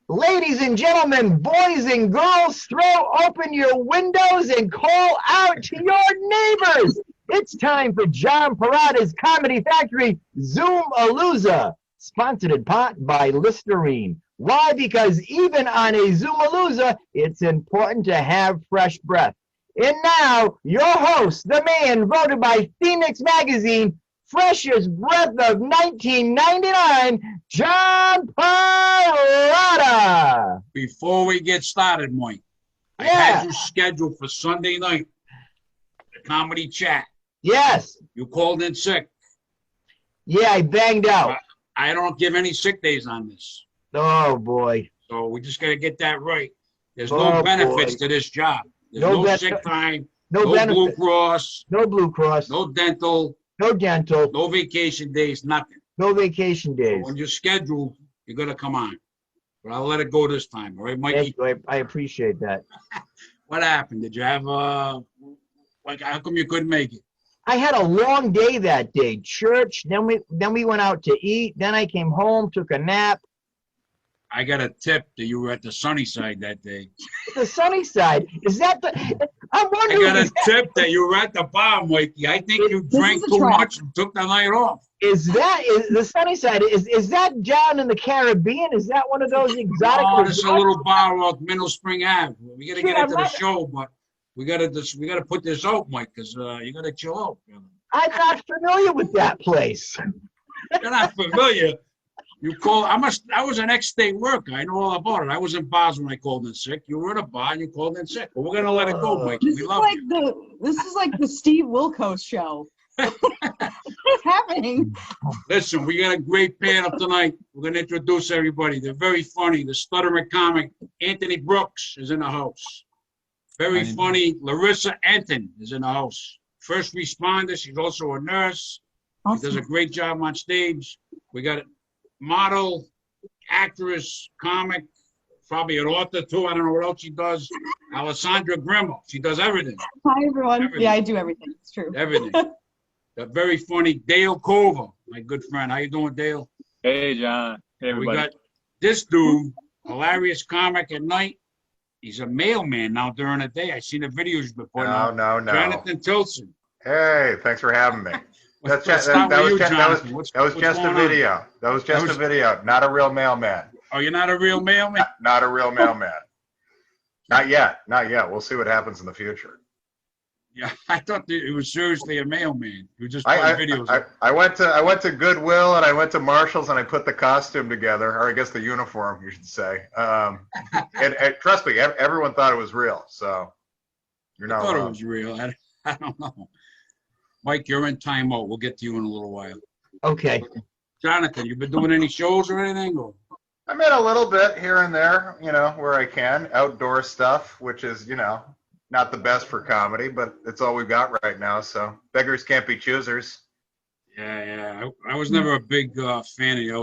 Ladies and gentlemen, boys and girls, throw open your windows and call out to your neighbors. It's time for John Perrotta's Comedy Factory Zoom-A-Looza, sponsored in part by Listerine. Why? Because even on a Zoom-A-Looza, it's important to have fresh breath. And now, your host, the man voted by Phoenix Magazine, freshest breath of 1999, John Perrotta. Before we get started, Mike, I had you scheduled for Sunday night, the comedy chat. Yes. You called in sick. Yeah, I banged out. I don't give any sick days on this. Oh, boy. So we just got to get that right. There's no benefits to this job. There's no sick time, no Blue Cross, no Blue Cross, no dental, no dental, no vacation days, nothing. No vacation days. So when you're scheduled, you're going to come on. But I'll let it go this time. All right, Mikey? I appreciate that. What happened? Did you have, how come you couldn't make it? I had a long day that day. Church, then we went out to eat. Then I came home, took a nap. I got a tip that you were at the sunny side that day. The sunny side? Is that the... I'm wondering... I got a tip that you were at the bar, Mikey. I think you drank too much and took the night off. Is the sunny side? Is that down in the Caribbean? Is that one of those exotic... Oh, this is a little bar off Middle Spring Ave. We got to get into the show, but we got to put this out, Mike, because you got to chill out. Brother. I'm not familiar with that place. You're not familiar. You call. I was an ex-state worker. I know all about it. I was in bars when I called in sick. You were in a bar and you called in sick. But we're gonna let it go, Mike. This is like the Steve Wilkos show. What's happening? Listen, we got a great panel tonight. We're gonna introduce everybody. They're very funny. The Stuttering comic Anthony Brooks is in the house. Very funny. Larisa Entin is in the house. First responder. She's also a nurse. Awesome. She does a great job on stage. We got model, actress, comic, probably an author too. I don't know what else she does. Alessandra Grima. She does everything. Hi, everyone. Everything. Yeah, I do everything. It's true. Everything. The very funny Dale Cover, my good friend. How you doing, Dale? Hey, John. Hey, everybody. We got this dude, hilarious comic at night. He's a mailman now during the day. I seen the videos before. No. Jonathan Tillson. Hey, thanks for having me. That was just a video. That was just a video, not a real mailman. Oh, you're not a real mailman? Not a real mailman. Not yet. We'll see what happens in the future. Yeah, I thought it was seriously a mailman. You just put videos. I went to Goodwill and I went to Marshall's and I put the costume together, or I guess the uniform, you should say. And trust me, everyone thought it was real. So you're not wrong. I thought it was real. I don't know. Mike, you're in timeout. We'll get to you in a little while. Okay. Jonathan, you been doing any shows or anything? Or? I made a little bit here and there, where I can. Outdoor stuff, which is, not the best for comedy, but it's all we've got right now. So beggars can't be choosers. Yeah. I was never a big fan of the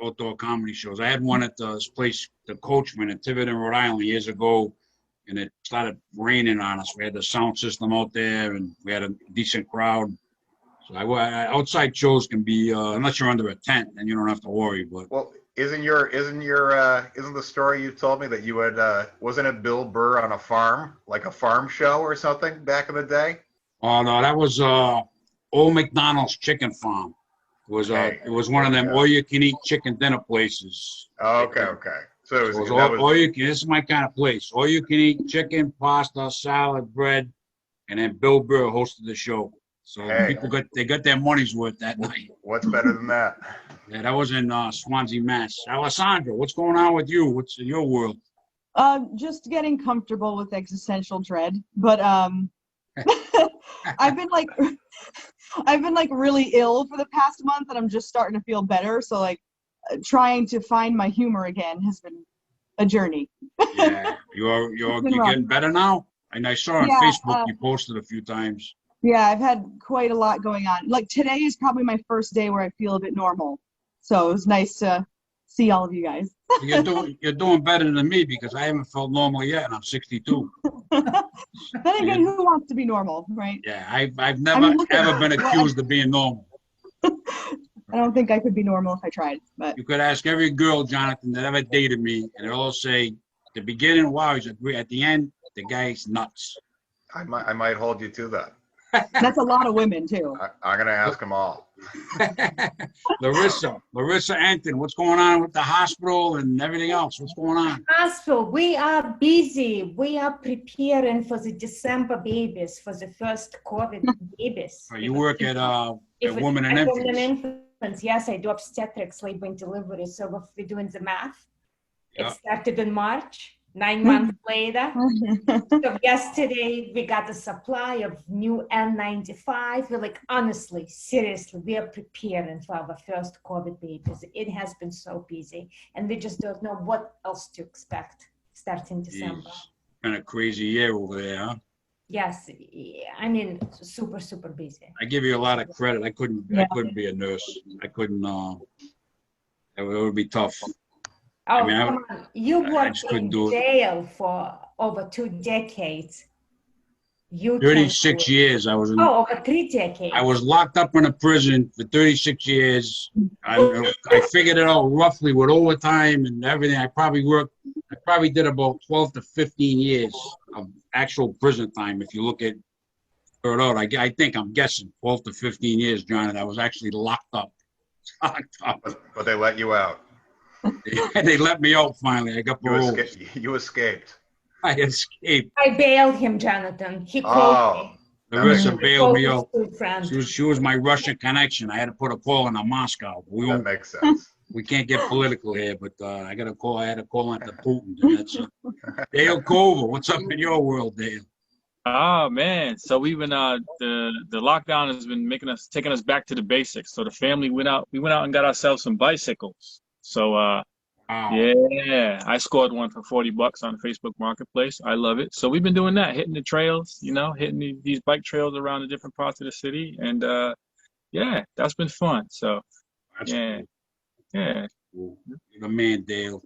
outdoor comedy shows. I had one at this place, the Coachman in Tiverton, Rhode Island, years ago. And it started raining on us. We had the sound system out there, and we had a decent crowd. So outside shows can be unless you're under a tent, and you don't have to worry. But isn't the story you told me that you had wasn't it Bill Burr on a farm, like a farm show or something back in the day? Oh no, that was Old McDonald's Chicken Farm. It was one of them all-you-can-eat chicken dinner places. Oh, okay. So this is my kind of place. All you can eat chicken, pasta, salad, bread, and then Bill Burr hosted the show. So people got their money's worth that night. What's better than that? Yeah, that was in Swansea, Mass. Alessandra, what's going on with you? What's in your world? Just getting comfortable with existential dread, but I've been really ill for the past month, and I'm just starting to feel better. So trying to find my humor again has been a journey. Yeah, you're getting better now? And I saw on Facebook you posted a few times. Yeah, I've had quite a lot going on. Today is probably my first day where I feel a bit normal. So it was nice to see all of you guys. You're doing better than me because I haven't felt normal yet, and I'm 62. Then again, who wants to be normal, right? Yeah, I've never ever been accused of being normal. I don't think I could be normal if I tried, but You could ask every girl, Jonathan, that ever dated me, and they'll all say, at the beginning, wow, he's agree. At the end, the guy's nuts. I might hold you to that. that's a lot of women too. I'm gonna ask them all. Larisa Entin, what's going on with the hospital and everything else? What's going on? Hospital, we are busy. We are preparing for the December babies, for the first COVID babies. You work at Women and Women Infants. and Infants. Yes, I do obstetrics, labor and delivery. So if we're doing the math, Yeah. it started in March. 9 months later. So yesterday we got a supply of new N95. We're like, honestly, seriously, we are preparing for our first COVID babies. It has been so busy, and we just don't know what else to expect starting December. Kind of crazy year over there, huh? Yes, I mean, super, super busy. I give you a lot of credit. I couldn't be a nurse. I couldn't. It would be tough. Oh, I mean, come on. You I worked just couldn't in do it. jail for over 2 decades. You 36 years I was in. Oh, over 3 decades. I was locked up in a prison for 36 years. I figured it out roughly with overtime and everything. I probably did about 12 to 15 years of actual prison time. If you look at Perrotta, I'm guessing 12 to 15 years, John, and I was actually locked up. But they let you out. They let me out finally. I got parole. You escaped. I escaped. I bailed him, Jonathan. He called me. Larisa bailed me out. Good friend. She was my Russian connection. I had to put a call in Moscow. That makes sense. We can't get political here, but I had a call into Putin. And that's it. Dale Cover, what's up in your world, Dale? Oh man, so we've been the lockdown has been taking us back to the basics. So the family went out and got ourselves some bicycles. So yeah, I scored one for $40 on Facebook Marketplace. I love it. So we've been doing that, hitting the trails, hitting these bike trails around the different parts of the city, and yeah, that's been fun. So yeah. Cool. The man, Dale.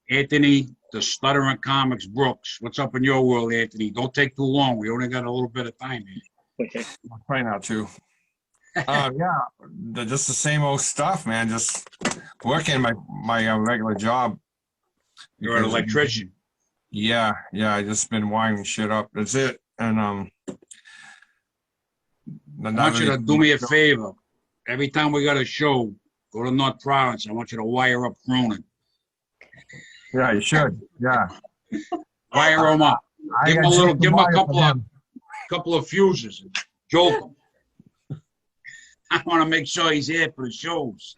Anthony, the Stuttering Comics Brooks. What's up in your world, Anthony? Don't take too long. We only got a little bit of time here. I'll try not to. Yeah, just the same old stuff, man. Just working my regular job. You're an electrician. Yeah. I just been wiring shit up. That's it. And I want you to do me a favor. Every time we got a show, go to North Province. I want you to wire up Cronin. Yeah, you should. Yeah. Wire him up. Give him a couple of fuses. And joke him. I want to make sure he's here for the shows.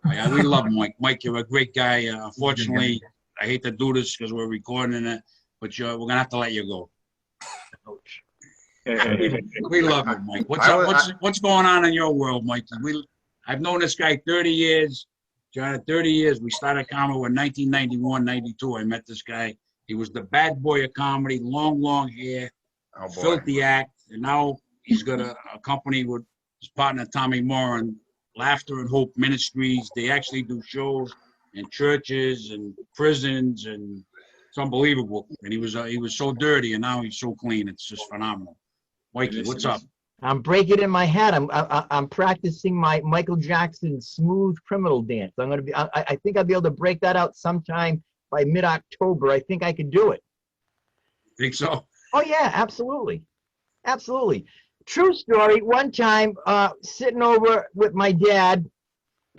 Yeah, we love Mike. Mike, you're a great guy. Unfortunately, I hate to do this because we're recording it, but we're gonna have to let you go. We love him, Mike. What's going on in your world, Mike? I've known this guy 30 years. John, 30 years. We started comedy in 1991, 92. I met this guy. He was the bad boy of comedy, long hair, filthy act, and now he's got a company with his partner Tommy Moore and Laughter and Hope Ministries. They actually do shows in churches and prisons, and it's unbelievable. And he was so dirty, and now he's so clean. It's just phenomenal. Mikey, what's up? I'm breaking in my head. I'm practicing my Michael Jackson smooth criminal dance. I think I'll be able to break that out sometime by mid-October. I think I could do it. Think so? Oh yeah, absolutely. True story. One time, sitting over with my dad,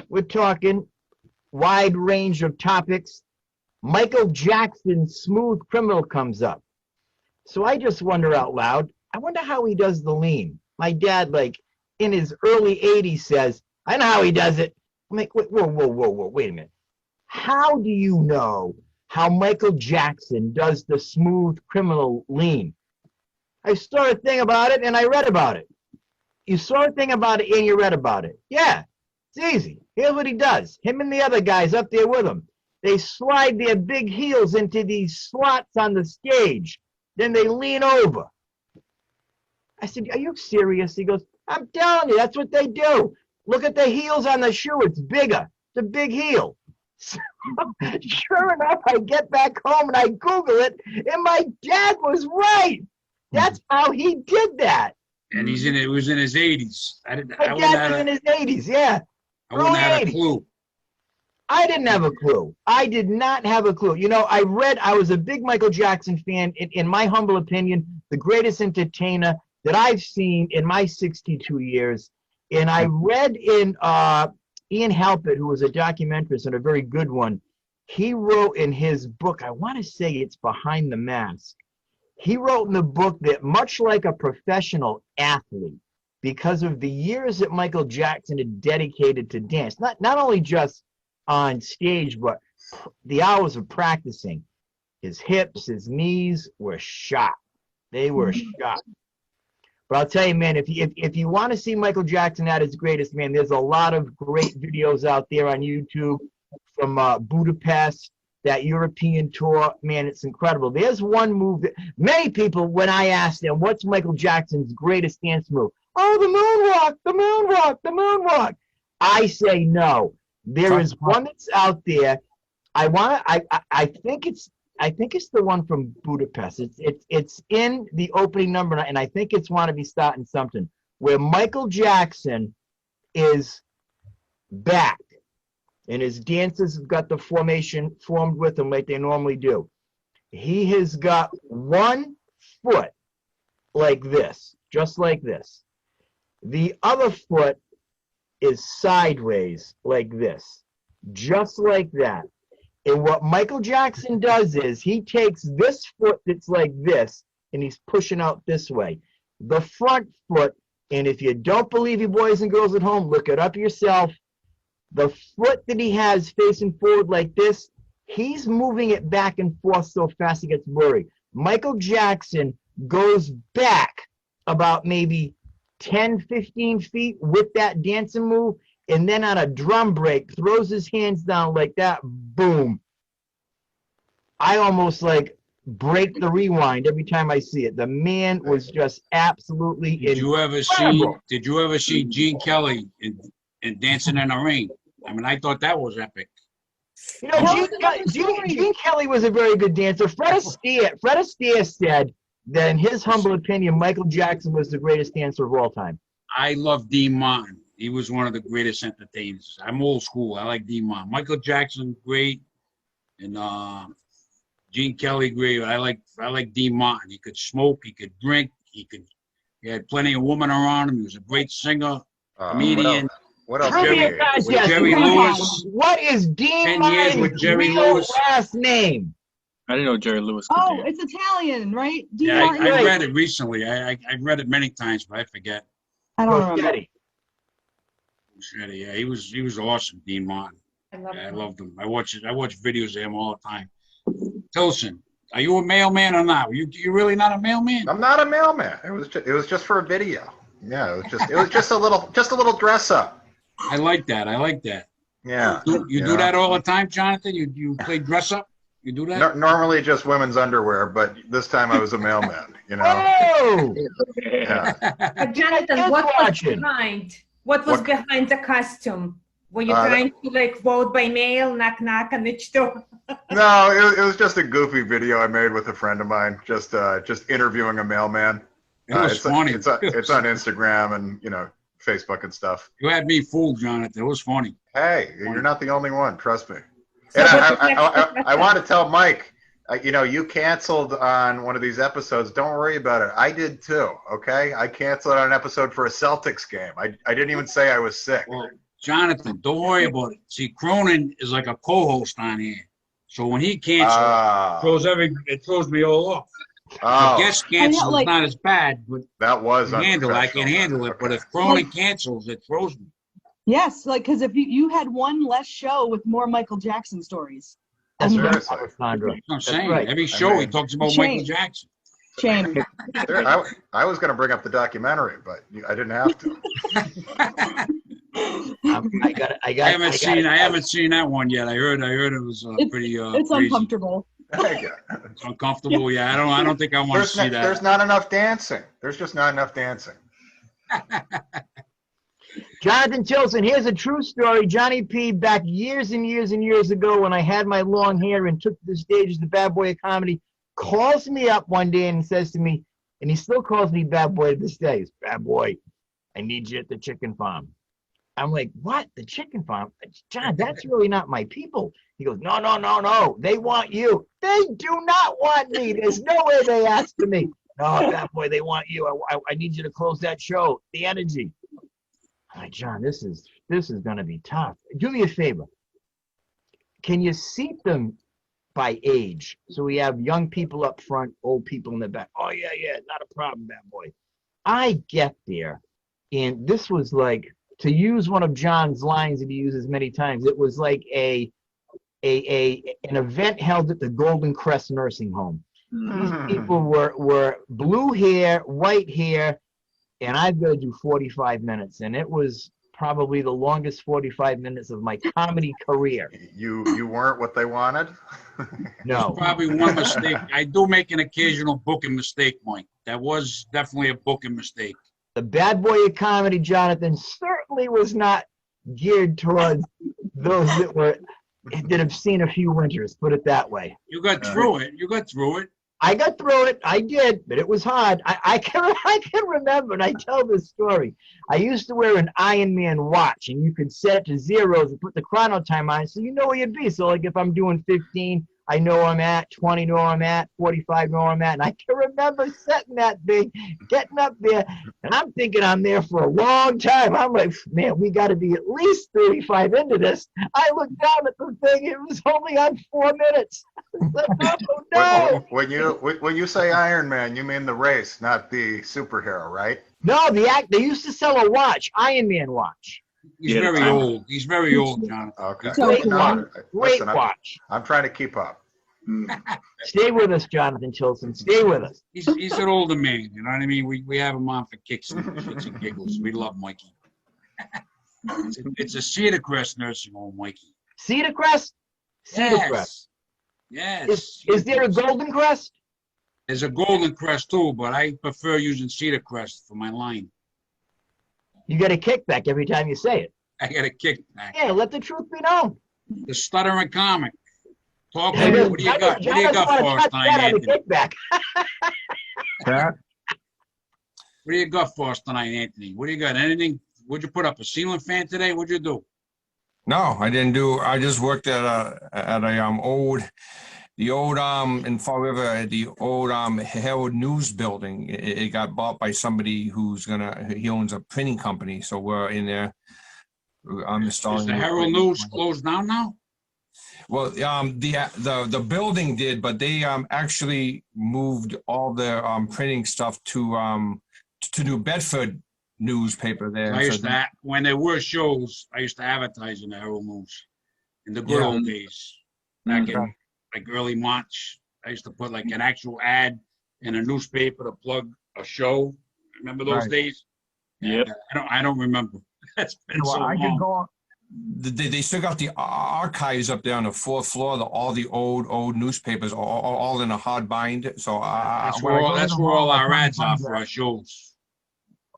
we're talking wide range of topics. Michael Jackson smooth criminal comes up. So I just wonder out loud, I wonder how he does the lean. My dad, like in his early 80s, says, I know how he does it. I'm like, whoa, wait a minute. How do you know how Michael Jackson does the smooth criminal lean? I saw a thing about it and I read about it. You saw a thing about it and you read about it. Yeah, it's easy. Here's what he does. Him and the other guys up there with him. They slide their big heels into these slots on the stage. Then they lean over. I said, are you serious? He goes, I'm telling you, that's what they do. Look at the heels on the shoe. It's bigger. It's a big heel. So, sure enough, I get back home and I Google it, and my dad was right. That's how he did that. And it was in his 80s. My dad's in his 80s, yeah. I wouldn't have had a 80s. clue. I didn't have a clue. I did not have a clue. You know, I was a big Michael Jackson fan. In my humble opinion, the greatest entertainer that I've seen in my 62 years. And I read in Ian Halpert, who was a documentarist and a very good one, he wrote in his book, I want to say it's Behind the Mask. He wrote in the book that much like a professional athlete, because of the years that Michael Jackson had dedicated to dance, not only just on stage, but the hours of practicing, his hips, his knees were shot. They were shot. But I'll tell you, man, if you want to see Michael Jackson at his greatest, man, there's a lot of great videos out there on YouTube from Budapest, that European tour. Man, it's incredible. There's one move that many people, when I ask them, what's Michael Jackson's greatest dance move? Oh, the moonwalk, the moonwalk, the moonwalk. I say no. There is one that's out there. I think it's the one from Budapest. It's in the opening number, and I think it's "Wanna Be Starting Something," where Michael Jackson is back, and his dancers have got the formation formed with him like they normally do. He has got one foot like this, just like this. The other foot is sideways like this, just like that. And what Michael Jackson does is he takes this foot that's like this, and he's pushing out this way. The front foot, and if you don't believe you boys and girls at home, look it up yourself. The foot that he has facing forward like this, he's moving it back and forth so fast it gets blurry. Michael Jackson goes back about maybe 10, 15 feet with that dancing move, and then on a drum break, throws his hands down like that, boom. I almost like break the rewind every time I see it. The man was just absolutely Did you ever see Gene Kelly in Dancing in the Rain? I mean, I thought that was epic. You know, Gene Kelly was a very good dancer. Fred Astaire said that in his humble opinion, Michael Jackson was the greatest dancer of all time. I love Dean Martin. He was one of the greatest entertainers. I'm old school. I like Dean Martin. Michael Jackson, great, and Gene Kelly, great. I like Dean Martin. He could smoke. He could drink. He had plenty of women around him. He was a great singer, comedian. What else? With Jerry Lewis. What is Dean 10 years with Martin's Jerry real Lewis. last name? I didn't know Jerry Lewis could Oh, dance. it's Italian, right? Yeah, I read it recently. I read it many times, but I forget. I don't remember. Rossetti. Yeah, he was awesome, Dean Martin. I loved him. I watch videos of him all the time. Tillson, are you a mailman or not? You really not a mailman? I'm not a mailman. It was just for a video. Yeah, it was just a little dress up. I like that. Yeah. You do that all the time, Jonathan? You play dress up? You do that? Normally just women's underwear, but this time I was a mailman, you know. Oh! Yeah. But Jonathan, what was behind the costume? Were you trying to like vote by mail, knock knock on each door? No, it was just a goofy video I made with a friend of mine, just interviewing a mailman. It was funny. It's on Instagram and Facebook and stuff. You had me fooled, Jonathan. It was funny. Hey, you're not the only one. Trust me. And I want to tell Mike, you canceled on one of these episodes. Don't worry about it. I did too. Okay, I canceled on an episode for a Celtics game. I didn't even say I was sick. Well, Jonathan, don't worry about it. See, Cronin is like a co-host on here, so when he cancels, it throws me all off. Oh. The guest cancel is not as bad, but that was I can handle it. But if Cronin cancels, it throws me. Yes, like because if you had one less show with more Michael Jackson stories. That's right, Seriously. Alessandra. I'm saying right. every show he talks about Michael Jackson. Shame. I was going to bring up the documentary, but I didn't have to. I haven't seen that one yet. I heard it was pretty. It's crazy. uncomfortable. It's uncomfortable. Yeah, I don't think I want to see that. There's not enough dancing. There's just not enough dancing. Jonathan Tillson, here's a true story. Johnny P, back years and years and years ago when I had my long hair and took to the stage as the bad boy of comedy, calls me up one day and says to me, and he still calls me bad boy to this day, bad boy, I need you at the chicken farm. I'm like, what? The chicken farm? John, that's really not my people. He goes, no, no, no, no. They want you. They do not want me. There's no way they asked for me. No, Bad Boy, they want you. I need you to close that show. The energy. I'm like, John, this is going to be tough. Do me a favor. Can you seat them by age? So we have young people up front, old people in the back. Oh, yeah, yeah, not a problem, Bad Boy. I get there, and this was like, to use one of John's lines that he uses many times, it was like an event held at the Golden Crest Nursing Home. These people were blue hair, white hair, and I've got to do 45 minutes, and it was probably the longest 45 minutes of my comedy career. You weren't what they wanted? No. Probably one mistake. I do make an occasional booking mistake, Mike. That was definitely a booking mistake. The Bad Boy of comedy, Jonathan, certainly was not geared towards those that have seen a few winters, put it that way. You got through it. You got through it. I got through it. I did, but it was hard. I can remember, and I tell this story. I used to wear an Iron Man watch, and you could set it to zeros and put the chrono time on, so you know where you'd be. So, like, if I'm doing 15, I know where I'm at, 20 know where I'm at, 45 know where I'm at. And I can remember setting that thing, getting up there, and I'm thinking I'm there for a long time. I'm like, man, we got to be at least 35 into this. I looked down at the thing. It was only on 4 minutes. Like, oh, no. When you say Iron Man, you mean the race, not the superhero, right? No, they used to sell a watch, Iron Man watch. He's very old. He's very old, Jonathan. Okay. Great watch. I'm trying to keep up. Stay with us, Jonathan Tillson. Stay with us. He's an older man. You know what I mean? We have him on for kicks and shits and giggles. We love Mikey. It's a Cedar Crest nursing home, Mikey. Cedar Crest? Cedar Crest. Yes. Is there a Golden Crest? There's a Golden Crest too, but I prefer using Cedar Crest for my line. You get a kickback every time you say it. I got a kickback. Yeah, let the truth be known. The Stuttering comic. Talk to me. What do you got? What do you got for us tonight, Anthony? Kickback. Pat? What do you got for us tonight, Anthony? What do you got? Anything? What'd you put up? A ceiling fan today? What'd you do? No, I didn't do. I just worked at the old in Fall River, the old Herald News building. It got bought by somebody he owns a printing company. So we're in there. I'm installing. Is the Herald News closed down now? Well, the building did, but they actually moved all their printing stuff to New Bedford newspaper there. When there were shows, I used to advertise in the Herald News in the good old days. Back in like early March, I used to put like an actual ad in a newspaper to plug a show. Remember those days? Yeah. I don't remember. That's been so long. Could go on. They still got the archives up there on the 4th floor. All the old newspapers, all in a hard bind. So that's where all our ads are for our shows.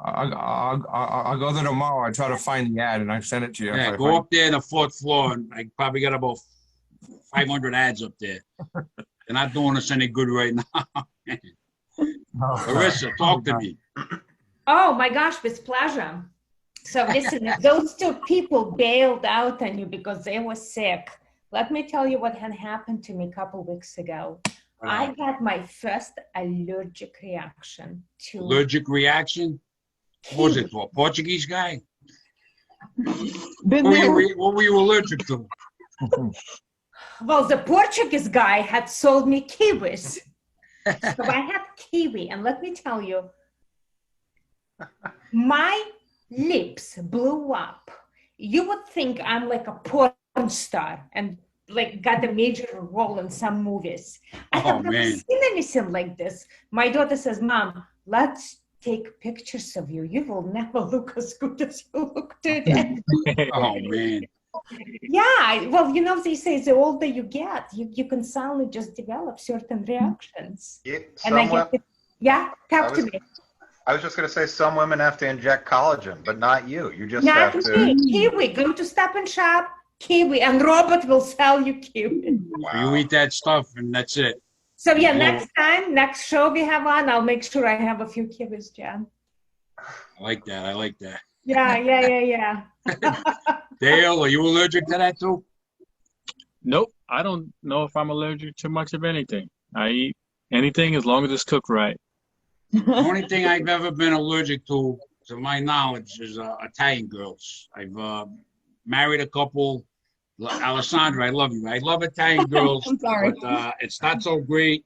I'll go there tomorrow. I try to find the ad and I send it to you. Yeah, go up there on the 4th floor, and I probably got about 500 ads up there. They're not doing us any good right now. Larisa, talk to me. Oh my gosh, with pleasure. So listen, if those two people bailed out on you because they were sick, let me tell you what had happened to me a couple weeks ago. I got my first allergic reaction to... Allergic reaction? What was it for? A Portuguese guy? What were you allergic to? Well, the Portuguese guy had sold me kiwis. So I had kiwi, and let me tell you, my lips blew up. You would think I'm like a porn star and like got a major role in some movies. I have never seen anything like this. My daughter says, Mom, let's take pictures of you. You will never look as good as you look today. Oh, man. Yeah, well, you know, they say the older you get, you can suddenly just develop certain reactions. Talk to me. I was just going to say some women have to inject collagen, but not you. You just not have to. Me. Kiwi. Go to Stop and Shop, kiwi, and Robert will sell you kiwi. Wow. You eat that stuff, and that's it. So yeah, next show we have on, I'll make sure I have a few kiwis, Jan. I like that. Yeah. Dale, are you allergic to that too? Nope. I don't know if I'm allergic to much of anything. I eat anything as long as it's cooked right. The only thing I've ever been allergic to my knowledge, is Italian girls. I've married a couple. Alessandra, I love you. I love Italian girls, I'm sorry. but it's not so great,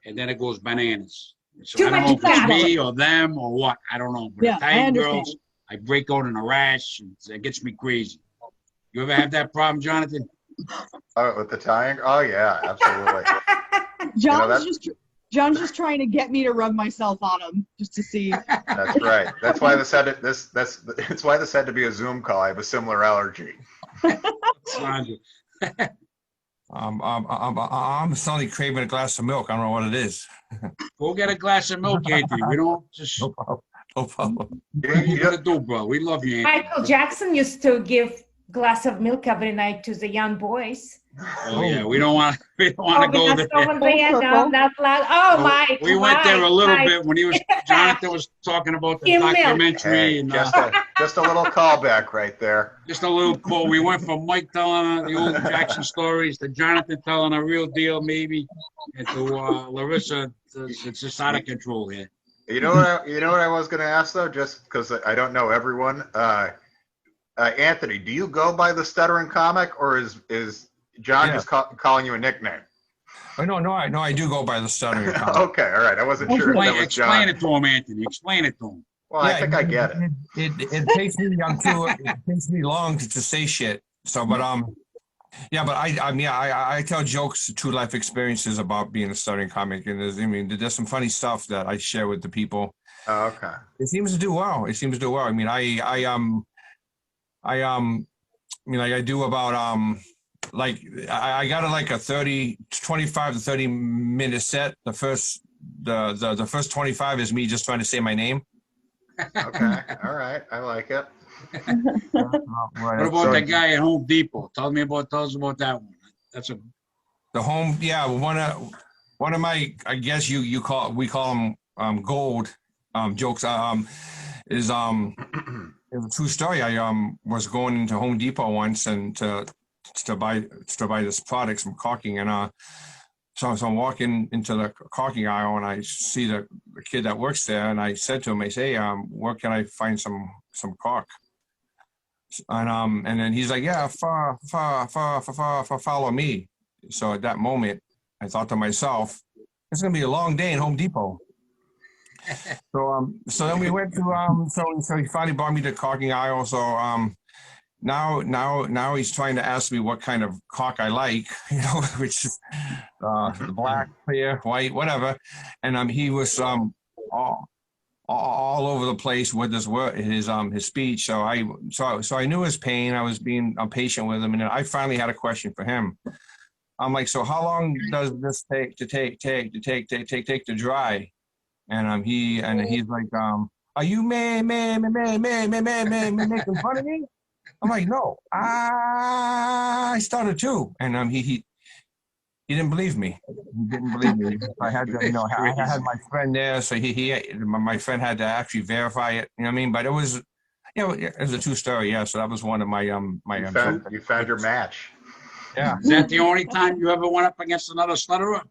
and then it goes bananas. So Too I don't much know if it's fat. me or them or what. I don't know. But Yeah, I Italian understand. girls, I break out in a rash, and it gets me crazy. You ever have that problem, Jonathan? With the tying? Oh yeah, absolutely. John's just trying to get me to rub myself on him just to see. That's right. That's why this had to, it's why this had to be a Zoom call. I have a similar allergy. I'm suddenly craving a glass of milk. I don't know what it is. Go get a glass of milk, Anthony. We don't just. No problem. No problem. What you gonna do, bro? We love you, Anthony. Michael Jackson used to give glass of milk every night to the young boys. Oh yeah, we don't want to go there. No, not loud. Oh, Mike. We went there a little bit when Jonathan was talking about the documentary. Hey, and just a little callback right there. just a little call. We went from Mike telling the old Jackson stories to Jonathan telling a real deal, maybe, and to Larisa. It's just out of control here. You know what I was going to ask though, just because I don't know everyone. Anthony, do you go by the Stuttering Comic, or is John just calling you a nickname? Oh, no, I do go by the Stuttering Comic. Okay, all right. I wasn't sure if that was John. Explain it to him, Anthony. Explain it to him. Well, I think I get it. It takes me it takes me long to say shit. So, but I tell jokes, true life experiences about being a Stuttering Comic, and there's some funny stuff that I share with the people. Oh, okay. It seems to do well. I mean, I do about I got like a 25 to 30 minute set. The first 25 is me just trying to say my name. Okay, all right, I like it. What about that guy at Home Depot? Tell us about that one. That's the home. Yeah, one of my, I guess we call them gold jokes. Is a true story. I was going into Home Depot once and to buy this product, some caulking, and so I'm walking into the caulking aisle and I see the kid that works there, and I said to him, I say, where can I find some caulk? And then he's like, yeah, follow me. So at that moment, I thought to myself, it's gonna be a long day in Home Depot. So then we went to so he finally brought me to the caulking aisle. So now he's trying to ask me what kind of caulk I like, which is black, clear, white, whatever. And he was all over the place with his speech. So I knew his pain. I was being patient with him, and then I finally had a question for him. I'm like, so how long does this take to dry? And he's like, are you making fun of me? I'm like, no, I started too. And he didn't believe me. He didn't believe me. I had to, I had my friend there, so my friend had to actually verify it. You know what I mean? But it was, it was a true story. Yeah. So that was one of my You found your match. Yeah. Is that the only time you ever went up against another stutterer?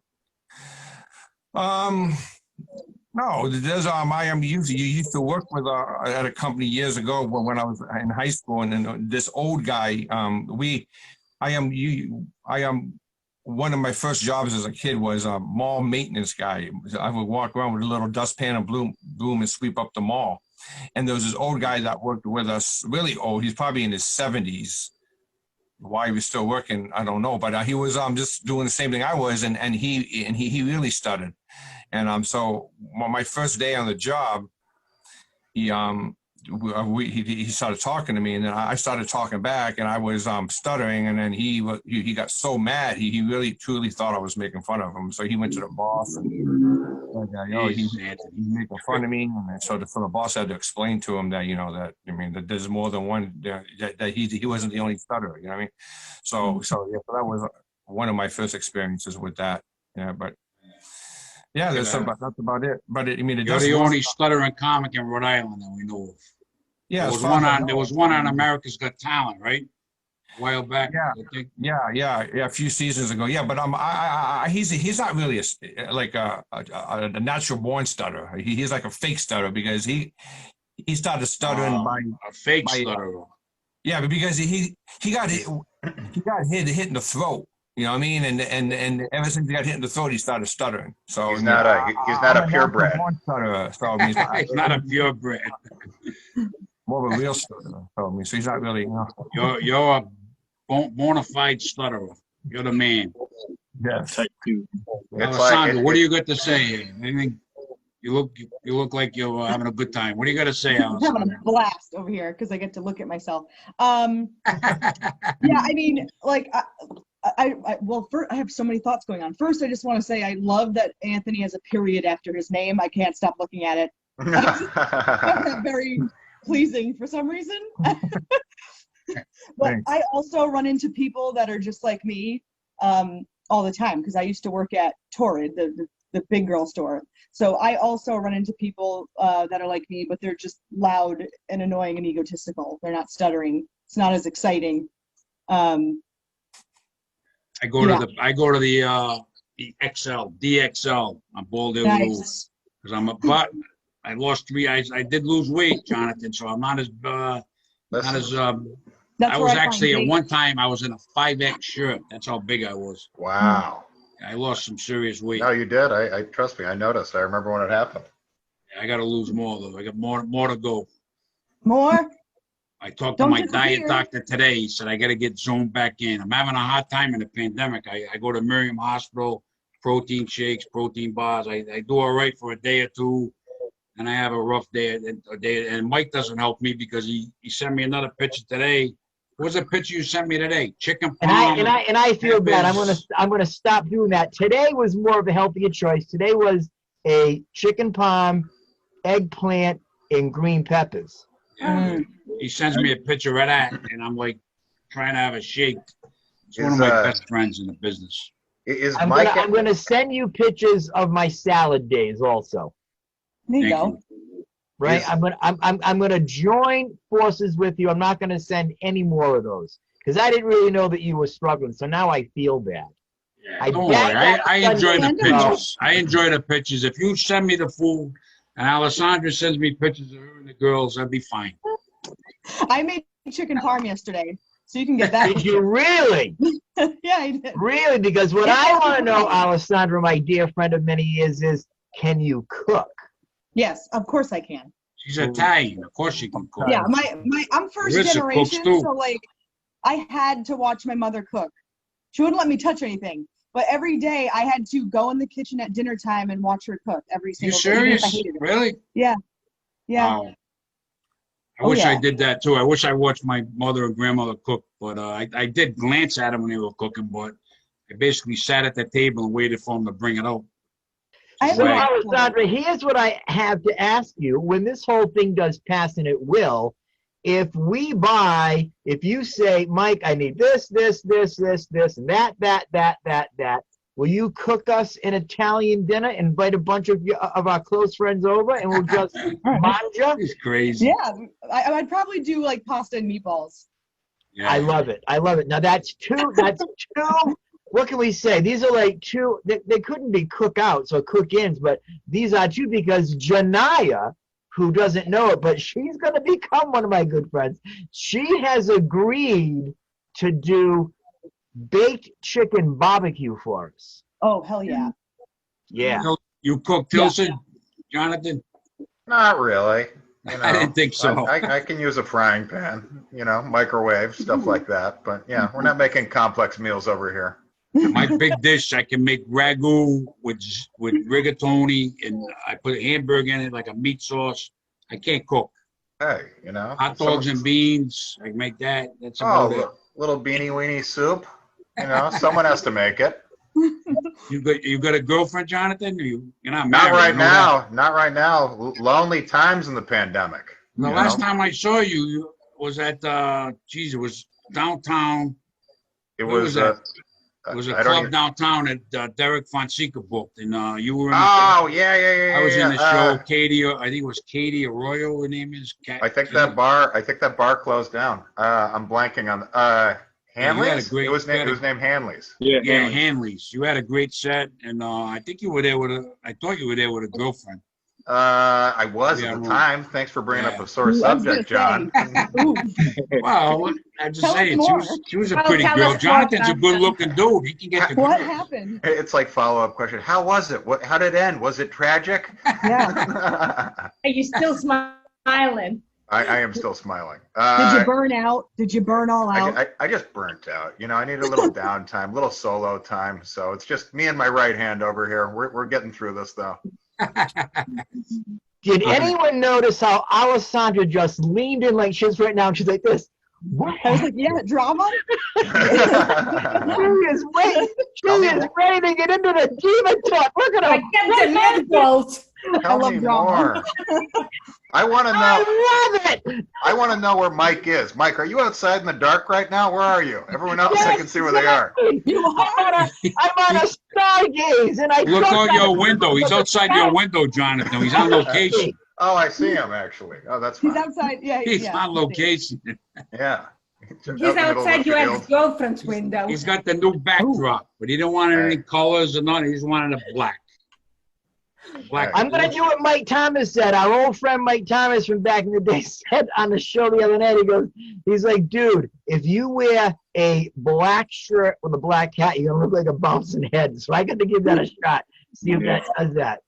No, there's you used to work with at a company years ago when I was in high school, and this old guy. One of my first jobs as a kid was a mall maintenance guy. I would walk around with a little dustpan and broom and sweep up the mall. And there was this old guy that worked with us, really old. He's probably in his 70s. Why he was still working, I don't know. But he was just doing the same thing I was, and he really stuttered. And so my first day on the job, he started talking to me, and then I started talking back, and I was stuttering, and then he got so mad, he really truly thought I was making fun of him. So he went to the boss and he's making fun of me, and so the boss had to explain to him that that there's more than one, that he wasn't the only stutterer. You know what I mean? So that was one of my first experiences with that. Yeah, but. Yeah, that's about it. But you're the only stuttering comic in Rhode Island that we know of. Yeah, There as was far as I there know. was one on America's Got Talent, right? A while back, Yeah. I think. Yeah, a few seasons ago. Yeah, but he's not really a natural born stutterer. He's like a fake stutterer because he started stuttering A fake by stutterer. yeah, but because he got hit in the throat. You know what I mean? And ever since he got hit in the throat, he started stuttering. So He's not a purebred. Born stutterer, so I mean, He's not a purebred. more of a real stutterer. So I mean, so he's not really. You're a bona fide stutterer. You're the man. Yeah. Type 2. Alessandra, what do you got to say here? Anything? You look like you're having a good time. What do you got to say, I'm having Alessandra? a blast over here because I get to look at myself. Yeah, I mean, like, I have so many thoughts going on. First, I just want to say I love that Anthony has a period after his name. I can't stop looking at it. I find that very pleasing for some reason. But I also run into people that are just like me all the time because I used to work at Torrid, the big girl store. So I also run into people that are like me, but they're just loud and annoying and egotistical. They're not stuttering. It's not as exciting. I go to the DXL on Bald Hill Road because but I lost 3. I did lose weight, Jonathan, so I'm not as I was actually at one time I was in a 5X shirt. That's how big I was. Wow. I lost some serious weight. No, you did. I trust me. I noticed. I remember when it happened. I got to lose more though. I got more to go. More? I talked to my diet doctor today. He said I got to get zoned back in. I'm having a hard time in the pandemic. I go to Miriam Hospital, protein shakes, protein bars. I do all right for a day or two, and I have a rough day. And Mike doesn't help me because he sent me another picture today. What was the picture you sent me today? Chicken palm. And I feel bad. I'm gonna stop doing that. Today was more of a healthier choice. Today was a chicken palm, eggplant, and green peppers. He sends me a picture of that, and I'm like trying to have a shake. It's one of my best friends in the business. I'm gonna send you pictures of my salad days also. There you go. Right, I'm gonna join forces with you. I'm not gonna send any more of those because I didn't really know that you were struggling. So now I feel bad. Yeah, don't worry. I enjoy the pictures. I enjoy the pictures. If you send me the food and Alessandra sends me pictures of her and the girls, I'd be fine. I made chicken parm yesterday, so you can get that. Did you really? Yeah, I did. Really? Because what I want to know, Alessandra, my dear friend of many years, is can you cook? Yes, of course I can. She's Italian. Of course she can cook. Yeah, I'm first Larisa generation, cooks too. so like I had to watch my mother cook. She wouldn't let me touch anything, but every day I had to go in the kitchen at dinner time and watch her cook every single day. You serious? I hated it. Really? Yeah. Wow. I wish I did that too. I wish I watched my mother and grandmother cook, but I did glance at them when they were cooking, but I basically sat at the table and waited for them to bring it out. So, Alessandra, here's what I have to ask you. When this whole thing does pass, and it will, if you say, Mike, I need this, and that, will you cook us an Italian dinner, invite a bunch of our close friends over, and we'll just manja? It's crazy. Yeah, I'd probably do like pasta and meatballs. Yeah. I love it. Now that's two. What can we say? These are like two. They couldn't be cook-outs or cook-ins, but these are two because Janaya, who doesn't know it, but she's going to become one of my good friends. She has agreed to do baked chicken barbecue for us. Oh, hell yeah. Yeah. You cook, Tillson, Jonathan? Not really. You know, I didn't think so. I can use a frying pan, microwave, stuff like that. But yeah, we're not making complex meals over here. My big dish, I can make ragu with rigatoni, and I put a hamburger in it like a meat sauce. I can't cook. Hey, hot dogs and beans. I can make that. That's about it. Little beanie weenie soup. Someone has to make it. You got a girlfriend, Jonathan? You're not married? Not right now. Lonely times in the pandemic. The last time I saw you was at it was downtown. It was It was a club downtown that Derek Fonseca booked, and you were in Oh, yeah. I was in the show. Katie, I think it was Katie Arroyo, her name is. I think that bar closed down. I'm blanking on Hanley's? It was named Hanley's. Yeah, Hanley's. You had a great set, and I think you were there I thought you were there with a girlfriend. I was at the time. Thanks for bringing up a sore subject, John. Well, I'm just saying, she was a pretty girl. Jonathan's a good-looking dude. He can get the What happened? It's like follow-up question. How was it? How did it end? Was it tragic? Yeah. Are you still smiling? I am still smiling. Did you burn out? Did you burn all out? I just burnt out. You know, I need a little downtime, a little solo time. So it's just me and my right hand over here. We're getting through this, though. Did anyone notice how Alessandra just leaned in like she's right now and she's like this? What? I was like, yeah, drama? She is ready to get into the demon talk. Look at her. I get the mid-quote. Tell me more. I want to know. I love it. I want to know where Mike is. Mike, are you outside in the dark right now? Where are you? Everyone else, I can see where they are. I'm on a stargaze, and I look out your window. He's outside your window, Jonathan. He's on location. Oh, I see him actually. Oh, that's fine. He's outside. Yeah, he's on location. Yeah. He's outside your ex-girlfriend's window. He's got the new backdrop, but he didn't want any colors or nothing. He just wanted a black. I'm going to do what Mike Thomas said. Our old friend Mike Thomas from back in the day said on the show the other night, he's like, dude, if you wear a black shirt with a black hat, you're going to look like a bouncing head. So I got to give that a shot. See if that does that.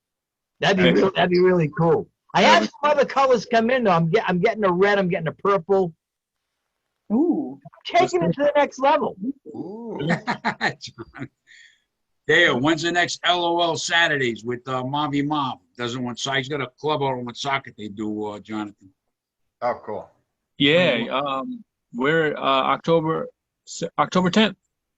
That'd be really cool. I have some other colors come in, though. I'm getting a red. I'm getting a purple. Ooh. I'm taking it to the next level. Ooh. Dale, when's the next LOL Saturdays with Mavi Mob? Doesn't want soccer. He's got a club out with soccer they do, Jonathan. Oh, cool. Yeah, we're October 10th.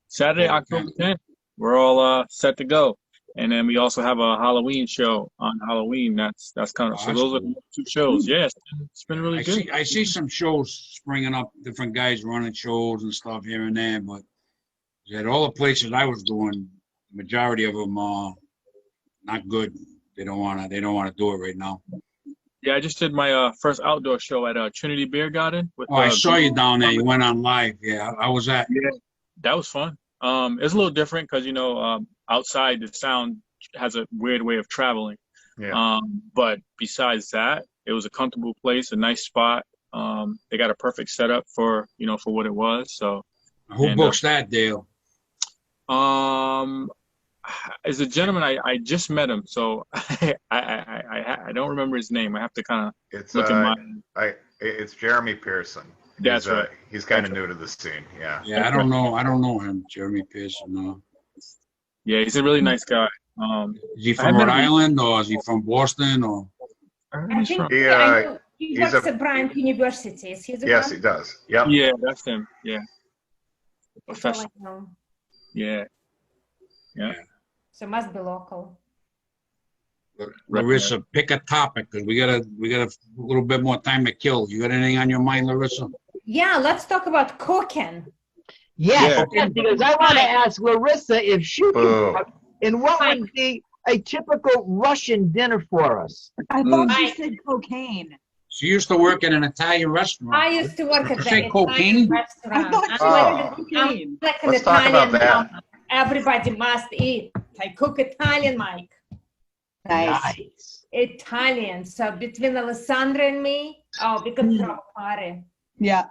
Saturday, October 10th. We're all set to go. And then we also have a Halloween show on Halloween. That's kind of so those are the 2 shows. Yeah, it's been really good. I see some shows springing up, different guys running shows and stuff here and there, but at all the places I was doing, the majority of them are not good. They don't want to do it right now. Yeah, I just did my first outdoor show at Trinity Beer Garden. I saw you down there. You went on live. Yeah, how was that? Yeah, that was fun. It's a little different because outside the sound has a weird way of traveling. Yeah. But besides that, it was a comfortable place, a nice spot. They got a perfect setup for what it was. So who books that, Dale? As a gentleman, I just met him, so I don't remember his name. I have to kind of look at my. It's Jeremy Pearson. That's right. He's kind of new to the scene. Yeah. Yeah, I don't know him, Jeremy Pearson. No. Yeah, he's a really nice guy. Is he from Rhode Island or is he from Boston or? I think he works at Bryant University. Yes, he does. Yep. Yeah, that's him. Yeah. Professor. Yeah. So must be local. Larisa, pick a topic because we got a little bit more time to kill. You got anything on your mind, Larisa? Yeah, let's talk about cooking. Yes, because I want to ask Larisa if she can cook, and what would be a typical Russian dinner for us? I thought she said cocaine. She used to work in an Italian restaurant. I used to work at the Italian restaurant. Cocaine. I'm like an Let's talk about that. Everybody must eat. I cook Italian, Mike. Nice. Italian. So between Alessandra and me, we could throw a party. Yeah.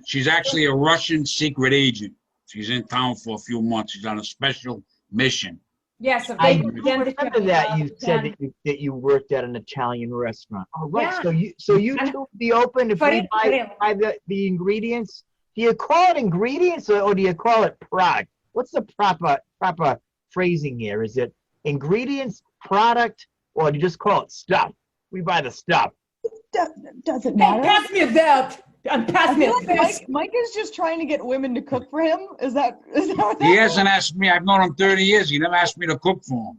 She's actually a Russian secret agent. She's in town for a few months. She's on a special mission. Yeah, so I remember that you said that you worked at an Italian restaurant. Oh, right. Yeah. So you two would be open if we buy the ingredients. Do you call it ingredients or do you call it product? What's the proper phrasing here? Is it ingredients, product, or do you just call it stuff? We buy the stuff. Doesn't matter. Pass me that. And pass me that. Mike is just trying to get women to cook for him. Is that what he hasn't asked me? I've known him 30 years. He never asked me to cook for him.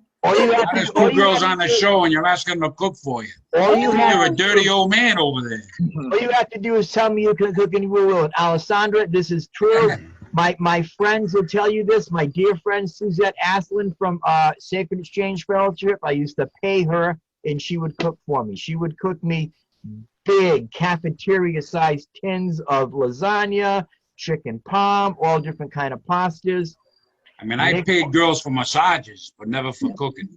There's 2 girls on the show, and you're asking them to cook for you. You're a dirty old man over there. All you have to do is tell me you can cook and you will. And Alessandra, this is true. My friends will tell you this. My dear friend Suzette Aslan from Sacred Exchange Fellowship, I used to pay her, and she would cook for me. She would cook me big cafeteria-sized tins of lasagna, chicken parm, all different kind of pastas. I mean, I paid girls for massages, but never for cooking.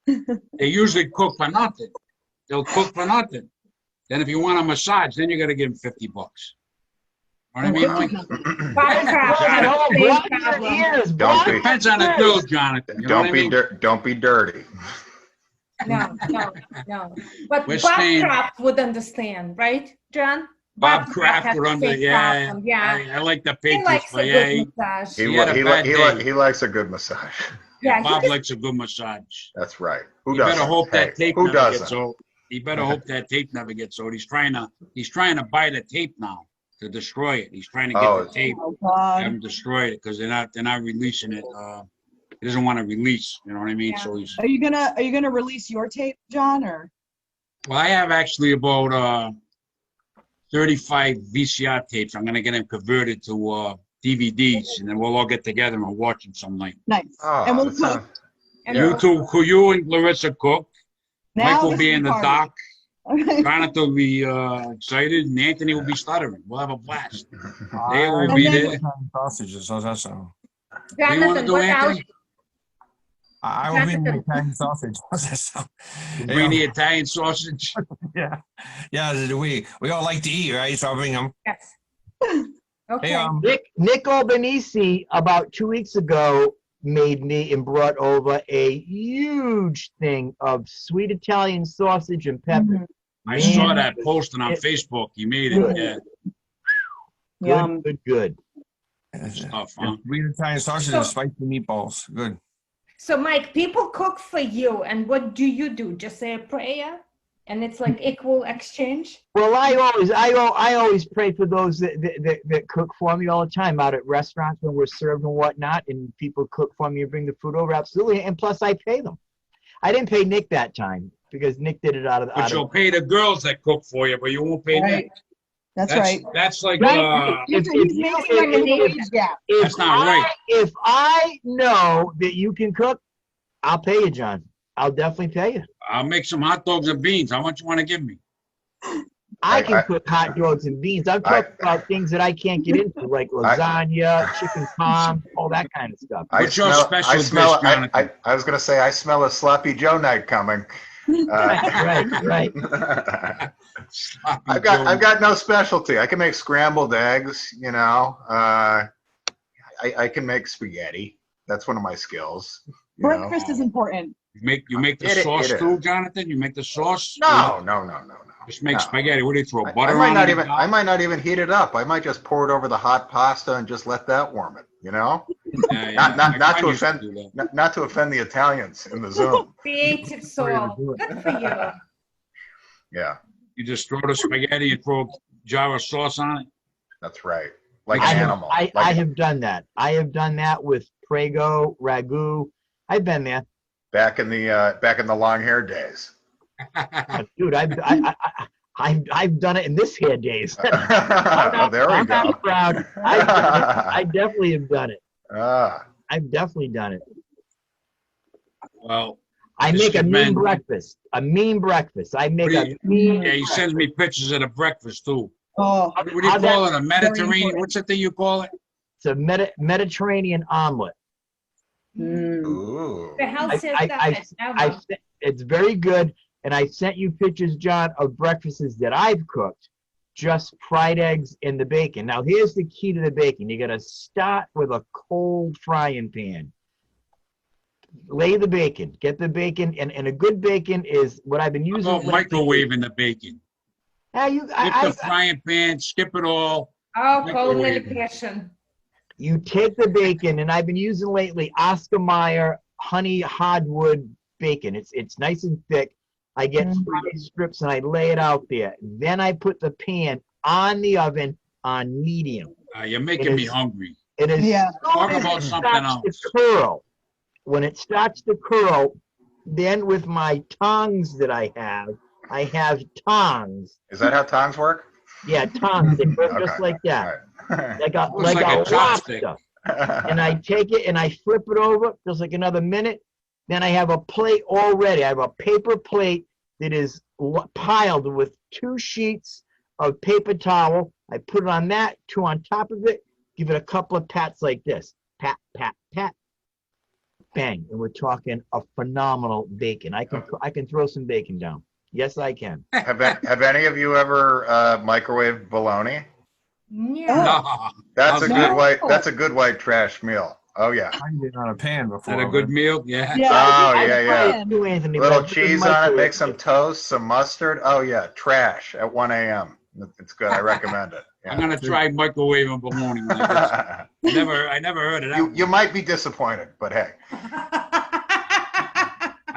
They usually cook for nothing. They'll cook for nothing. Then if you want a massage, then you got to give them $50. You know what I mean, Mike? Depends on the girl, Jonathan. You know Don't be dirty. No. But Bob Kraft would understand, right, John? Bob Kraft would understand. Yeah. I like the Patriots, but he likes a good massage. Yeah, Bob likes a good massage. That's right. He better hope that tape never gets old. He better hope that tape never gets old. He's trying to buy the tape now to destroy it. He's trying to get the tape and destroy it because they're not releasing it. He doesn't want to release. You know what I mean? Yeah. So he's. Are you gonna release your tape, John, or? Well, I have actually about 35 VCR tapes. I'm gonna get them converted to DVDs, and then we'll all get together and watch them some night. Nice. And we'll cook. You two, you and Larissa cook. Mike will be in the dock. Jonathan will be excited, and Anthony will be stuttering. We'll have a blast. They will be there. Sausages. How's that sound? Jonathan, what else? I will bring the Italian sausage. How's that sound? Bring the Italian sausage. Yeah. We all like to eat, right? So I'll bring them. Yes. Okay. Hey, Nick Albanese about 2 weeks ago made me and brought over a huge thing of sweet Italian sausage and pepper. I saw that posting on Facebook. You made it. Yeah. Good. Stuff, huh? Sweet Italian sausage and spicy meatballs. Good. So, Mike, people cook for you, and what do you do? Just say a prayer, and it's like equal exchange. Well, I always pray for those that cook for me all the time out at restaurants when we're served and whatnot, and people cook for me and bring the food over. Absolutely, and plus I pay them. I didn't pay Nick that time because Nick did it out of. But you'll pay the girls that cook for you, but you won't pay Nick. That's right. That's like that's not right. If I know that you can cook, I'll pay you, John. I'll definitely pay you. I'll make some hot dogs and beans. How much you want to give me? I can cook hot dogs and beans. I'm talking about things that I can't get into, like lasagna, chicken parm, all that kind of stuff. What's your special dish, Jonathan? I was going to say, I smell a Sloppy Joe night coming. Right. I've got no specialty. I can make scrambled eggs. You know, I can make spaghetti. That's one of my skills. Breakfast is important. You make the sauce too, Jonathan? You make the sauce? No. Just make spaghetti. What do you throw? Butter on it? I might not even heat it up. I might just pour it over the hot pasta and just let that warm it. You know, not to offend the Italians in the Zoom. Creative soul. Good for you. Yeah. You just throw the spaghetti and throw a jar of sauce on it. That's right. Like an animal. I have done that. I have done that with Prego, ragu. I've been there. Back in the long hair days. Dude, I've done it in this hair days. There we go. I'm proud. I definitely have done it. I've definitely done it. Well, I make a mean breakfast. I make a mean. Yeah, he sends me pictures of the breakfast too. Oh, what do you call it? A Mediterranean? What's the thing you call it? It's a Mediterranean omelet. Ooh. The healthiest diet ever. It's very good. And I sent you pictures, John, of breakfasts that I've cooked, just fried eggs in the bacon. Now, here's the key to the bacon. You got to start with a cold frying pan. Lay the bacon. Get the bacon. And a good bacon is what I've been using. Microwaving the bacon. Skip the frying pan. Skip it all. Oh, cold medication. You take the bacon, and I've been using lately Oscar Mayer honey hardwood bacon. It's nice and thick. I get 3 strips and I lay it out there. Then I put the pan on the oven on medium. You're making me hungry. It is Talk about something else. When it starts to curl, then with my tongs that I have tongs. Is that how tongs work? Yeah, tongs. They work just like that. like a Looks like a chopstick. lobster. And I take it and I flip it over just like another minute. Then I have a plate already. I have a paper plate that is piled with 2 sheets of paper towel. I put it on that, 2 on top of it, give it a couple of pats like this. Pat, pat, pat. Bang. And we're talking a phenomenal bacon. I can throw some bacon down. Yes, I can. Have any of you ever microwaved bologna? Yeah. No. That's a good No. white. That's a good white trash meal. Oh yeah. I did it on a pan before. Is that a good meal? Yeah. Oh I yeah, tried yeah. it too, Anthony, Little but I cheese couldn't on it. Make microwave some it. toast, some mustard. Oh yeah, trash at 1 a.m. It's good. I recommend it. I'm Yeah. gonna try microwaving bologna. When I never heard of that. You might be disappointed, but hey.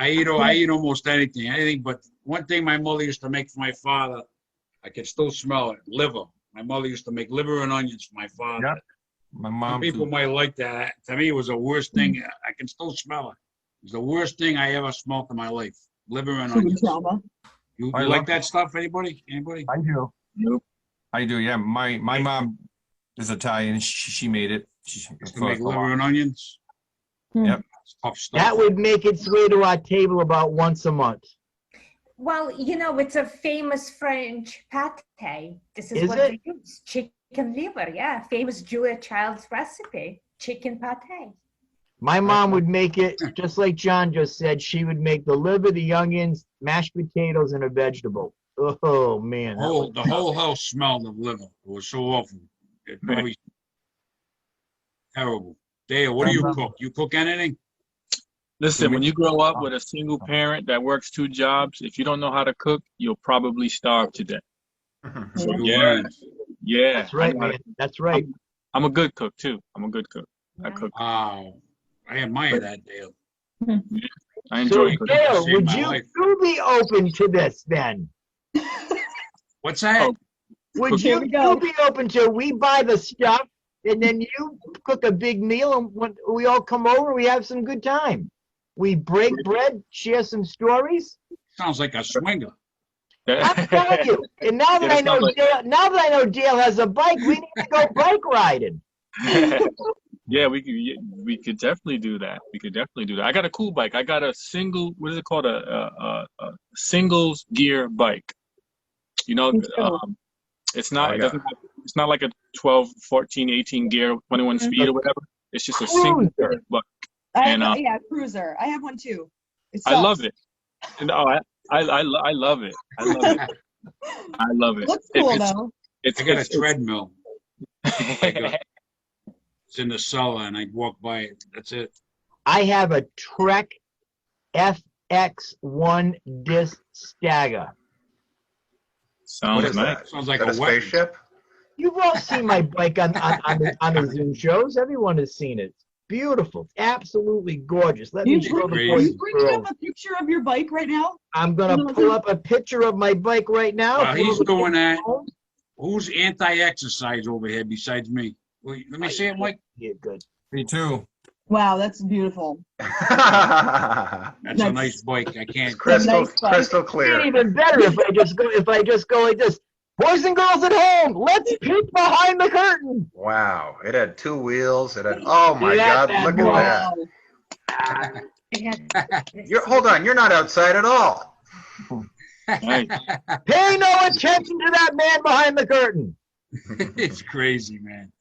I eat almost anything. But one thing my mother used to make for my father, I can still smell it. Liver. My mother used to make liver and onions for my father. Yep. My Some mom. people might like that. To me, it was the worst thing. I can still smell it. It was the worst thing I ever smelled in my life. Liver and Food onions. trauma. You I like love that stuff? Anybody? Anybody? I do. Nope. I do. Yeah. My mom is Italian. She made it. She Used to make liver and onions. Yep. It's tough stuff. That would make its way to our table about once a month. Well, you know, it's a famous French pate. This is Is what it? they use. Chicken liver, yeah. Famous Julia Child's recipe. Chicken pate. My mom would make it just like John just said. She would make the liver, the onions, mashed potatoes, and a vegetable. Oh man, that was- The whole house smelled of liver. It was so awful. It probably terrible. Dale, what do you cook? You cook anything? Listen, when you grow up with a single parent that works 2 jobs, if you don't know how to cook, you'll probably starve to death. So you Yeah. learn. Yeah. that's right, man. That's right. I'm a good cook too. I'm a good cook. I cook. Wow. I admire that, Dale. I So enjoy cooking. Dale, Saved would my you life. be open to this then? What's that? Oh. Would Here you we go. be open to we buy the stuff and then you cook a big meal and when we all come over, we have some good time. We break bread, share some stories. Sounds like a swinger. I'm telling you. And now that Yeah, I know sounds like- Dale has a bike, we need to go bike riding. Yeah, we could definitely do that. We could definitely do that. I got a cool bike. I got a single. What is it called? A singles gear bike. You know, Me too. it's not. Oh, It yeah. doesn't. It's not like a 12, 14, 18 gear, 21 speed or whatever. It's just a single Cruiser. bike. I And, have, yeah, cruiser. I have one too. It I love sucks. it. And, I love it. I love it. I love it. It looks cool It's- though. It's I got a it's- treadmill. It's in the cellar and I walk by it. That's it. I have a Trek FX1 disc stagger. What Sounds is nice. that? Sounds like Is that a a weapon. spaceship? You've all seen my bike on the Zoom shows. Everyone has seen it. It's beautiful. It's absolutely gorgeous. Let me You show the bring- boys you and bringing girls. up a picture of your bike right now? I'm gonna pull up a picture of my bike right now. While he's doing that, Oh, who's anti-exercise over here besides me? Wait, let me see it, Mike. yeah, good. Me too. Wow, that's beautiful. That's a Nice. nice bike. I can't. crystal, Nice bike. crystal It's clear. even better if I just go like this. Boys and girls at home, let's peek behind the curtain. Wow, it had 2 wheels. It had. Oh my Yeah, God! that Look boy. at Wow. that. Hold on. You're not outside at all. Nice. Pay no attention to that man behind the curtain. It's crazy, man.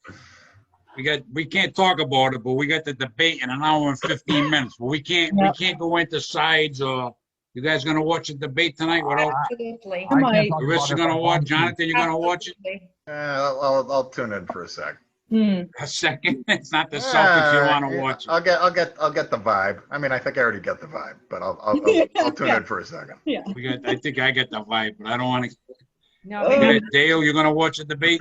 We can't talk about it, but we got the debate in an hour and 15 minutes. But we can't go into sides or you guys gonna watch the debate tonight? What else? Absolutely. I might. Larissa gonna watch, Jonathan, you gonna watch it? Absolutely. I'll tune in for a sec. A second. It's not the Celtics you wanna Yeah, watch. I'll get the vibe. I mean, I think I already get the vibe, but I'll tune in for a second. Yeah. I think I get the vibe, but I don't wanna. No, Dale, you're gonna watch the debate?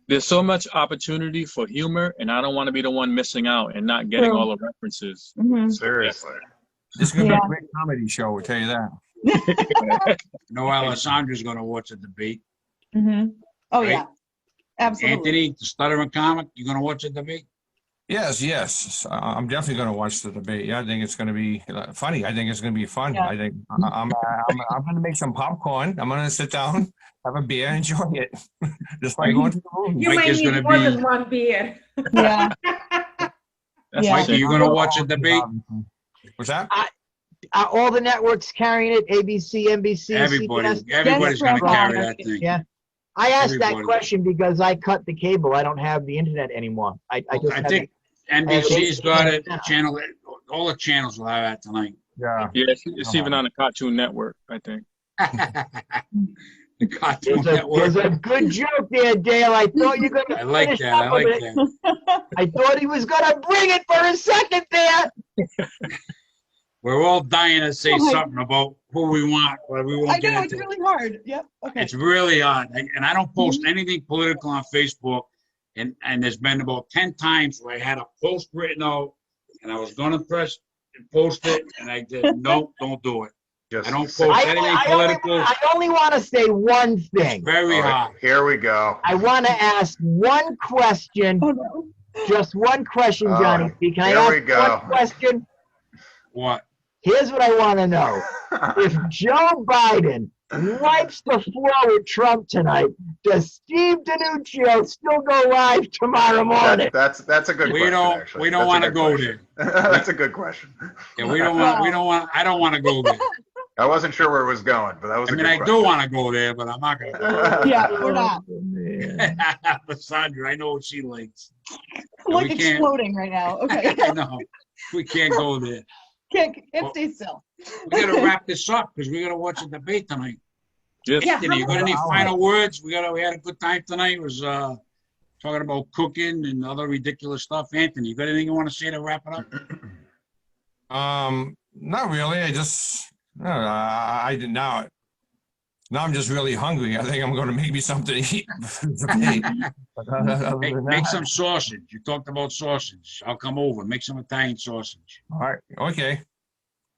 There's so much opportunity for humor, and I don't want to be the one missing out and not getting True. all the references. Mhm. Seriously. This is gonna be Yeah. a great comedy show. I'll tell you that. No, Alessandra's gonna watch the debate. Mhm. Oh Right. yeah. Absolutely. Anthony, the Stuttering comic, you gonna watch the debate? Yes. I'm definitely going to watch the debate. Yeah, I think it's going to be funny. I think it's going to be fun. Yeah. I think I'm going to make some popcorn. I'm going to sit down have a beer, enjoy it. Just like going to the movie. You Mike might is need gonna more be- than one beer. Yeah. That's Yeah. Mike, are you going to watch the debate? What's that? Are all the networks carrying it? ABC, NBC, CBS? Everybody's going to carry that thing. Yeah. I asked that Everybody. question because I cut the cable. I don't have the internet anymore. I just I have think NBC's got it. Channel, all the channels will have that tonight. Yeah. Yeah, it's even on the Cartoon Network, I think. The Cartoon There's Network. a good joke there, Dale. I thought you were going I to like finish that. I up like with it. that. I thought he was going to bring it for a second there. We're all dying to say Oh my- something about who we want, but we I won't get know, it's into it. really hard. Yep. Okay. It's really hard. And I don't post anything political on Facebook. And there's been about 10 times where I had a post written out and I was going to press and post it. And I did, nope, don't do it. Just I don't say- post anything political. I only want to say one thing. Very All right, hard. here we go. I want to ask one question, Oh, no. just one question, Johnny. Can I Here we ask go. one question? What? Here's what I want to know. If Joe Biden wipes the floor with Trump tonight, does Steve DiNuccio still go live tomorrow morning? That's a good We question. don't- actually. we don't That's a wanna good go question. That's a good question. Yeah, I don't want to go there. I wasn't sure where it was going, but that was I a mean, good I question. do want to go there, but I'm not going to go. Yeah, we're not. Alessandra, I know what she likes. I'm like we can't- exploding right now. Okay. I know. We can't go there. Can't stay still. We got to wrap this up because we got to watch a debate tonight. Just, Yeah. Anthony, you got any final words? We had a good time tonight. It was talking about cooking and other ridiculous stuff. Anthony, you got anything you want to say to wrap it up? Not really. I just, I did now. Now I'm just really hungry. I think I'm going to make me something to eat. Make some sausage. You talked about sausage. I'll come over. Make some Italian sausage. All right. Okay.